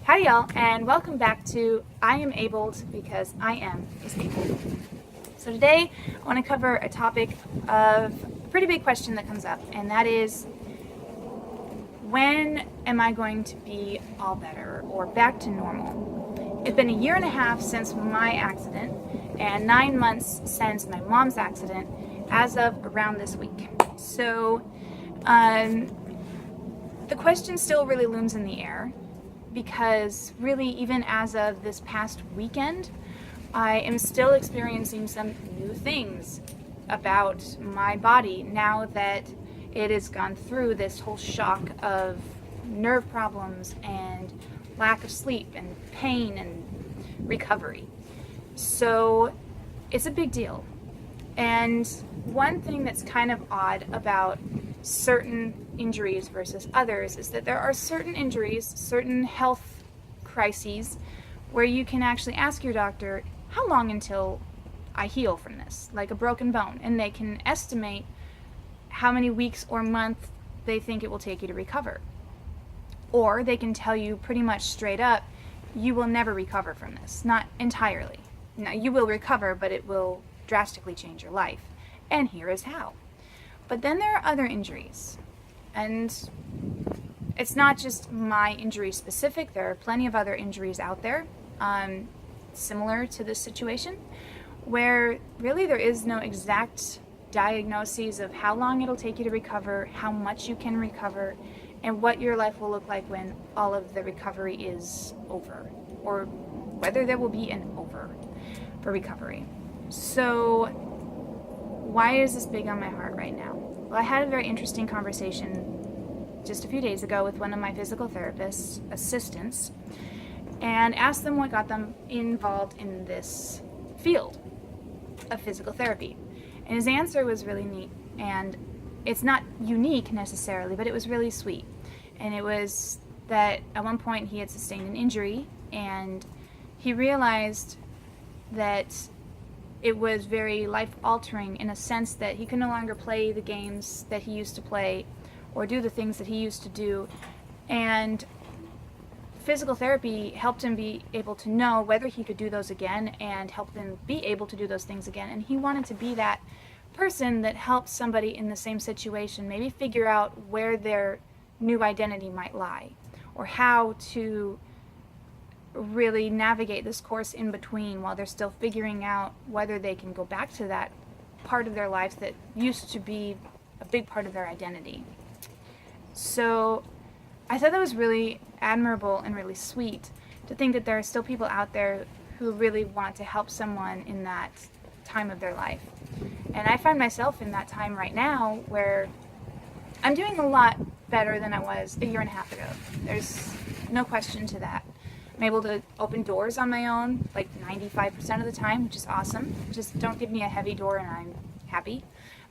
Howdy y'all, and welcome back to I Am Abled because I am disabled. So today I want to cover a topic of a pretty big question that comes up, and that is, when am I going to be all better or back to normal? It's been a year and a half since my accident and 9 months since my mom's accident as of around this week. So the question still really looms in the air, because really even as of this past weekend, I am still experiencing some new things about my body now that it has gone through this whole shock of nerve problems and lack of sleep and pain and recovery. So it's a big deal. And one thing that's kind of odd about certain injuries versus others is that there are certain injuries, certain health crises, where you can actually ask your doctor, how long until I heal from this, like a broken bone, and they can estimate how many weeks or months they think it will take you to recover. Or they can tell you pretty much straight up, you will never recover from this, not entirely. Now, you will recover, but it will drastically change your life, and here is how. But then there are other injuries, and it's not just my injury specific. There are plenty of other injuries out there similar to this situation, where really there is no exact diagnoses of how long it'll take you to recover, how much you can recover, and what your life will look like when all of the recovery is over, or whether there will be an over for recovery. So why is this big on my heart right now? Well, I had a very interesting conversation just a few days ago with one of my physical therapist assistants and asked them what got them involved in this field of physical therapy. And his answer was really neat, and it's not unique necessarily, but it was really sweet. And it was that at one point he had sustained an injury, and he realized that it was very life-altering in a sense that he could no longer play the games that he used to play or do the things that he used to do. And physical therapy helped him be able to know whether he could do those again and help him be able to do those things again. And he wanted to be that person that helps somebody in the same situation maybe figure out where their new identity might lie, or how to really navigate this course in between while they're still figuring out whether they can go back to that part of their life that used to be a big part of their identity. So I thought that was really admirable and really sweet to think that there are still people out there who really want to help someone in that time of their life. And I find myself in that time right now where I'm doing a lot better than I was a year and a half ago. There's no question to that. I'm able to open doors on my own like 95% of the time, which is awesome. Just don't give me a heavy door and I'm happy.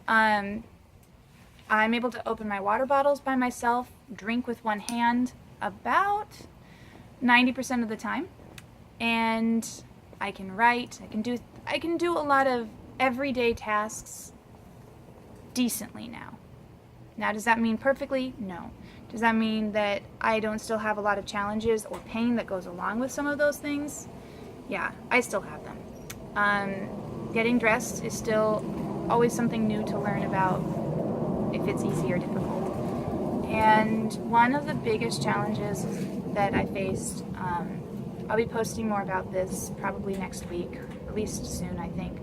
I'm able to open my water bottles by myself, drink with one hand about 90% of the time. And I can write, I can do a lot of everyday tasks decently now. Now, does that mean perfectly? No. Does that mean that I don't still have a lot of challenges or pain that goes along with some of those things? Yeah, I still have them. Getting dressed is still always something new to learn about, if it's easy or difficult. And one of the biggest challenges that I faced, I'll be posting more about this probably next week, at least soon I think,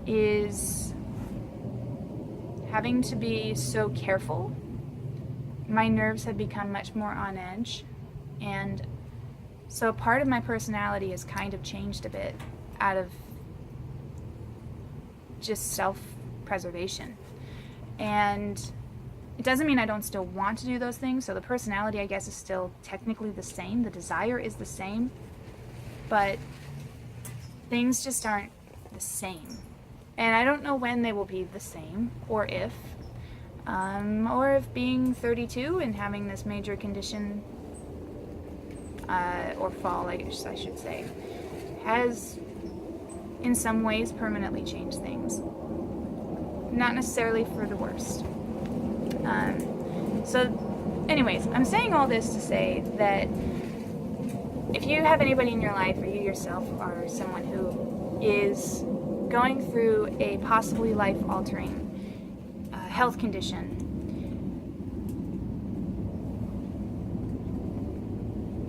is having to be so careful. My nerves have become much more on edge, and so part of my personality has kind of changed a bit out of just self-preservation. And it doesn't mean I don't still want to do those things, so the personality, I guess, is still technically the same, the desire is the same, but things just aren't the same. And I don't know when they will be the same, or if being 32 and having this major condition, or fall, I guess I should say, has in some ways permanently changed things. Not necessarily for the worst. So anyways, I'm saying all this to say that if you have anybody in your life, or you yourself are someone who is going through a possibly life-altering health condition,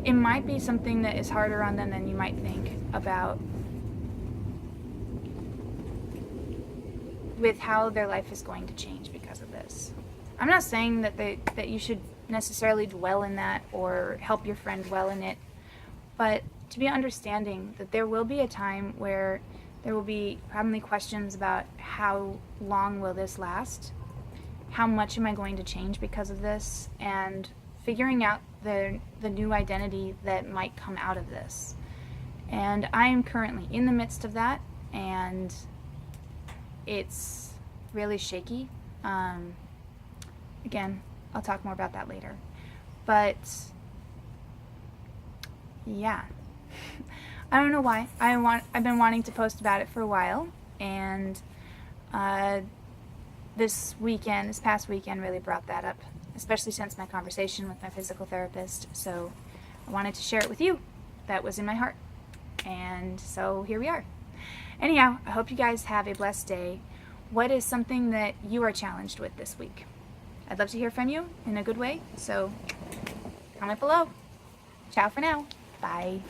it might be something that is harder on them than you might think about with how their life is going to change because of this. I'm not saying that you should necessarily dwell in that or help your friend dwell in it, but to be understanding that there will be a time where there will be probably questions about how long will this last, how much am I going to change because of this, and figuring out the new identity that might come out of this. And I am currently in the midst of that, and it's really shaky. Again, I'll talk more about that later. But yeah, I don't know why. I've been wanting to post about it for a while, and this past weekend really brought that up, especially since my conversation with my physical therapist. So I wanted to share it with you. That was in my heart. And so here we are. Anyhow, I hope you guys have a blessed day. What is something that you are challenged with this week? I'd love to hear from you in a good way, so comment below. Ciao for now. Bye.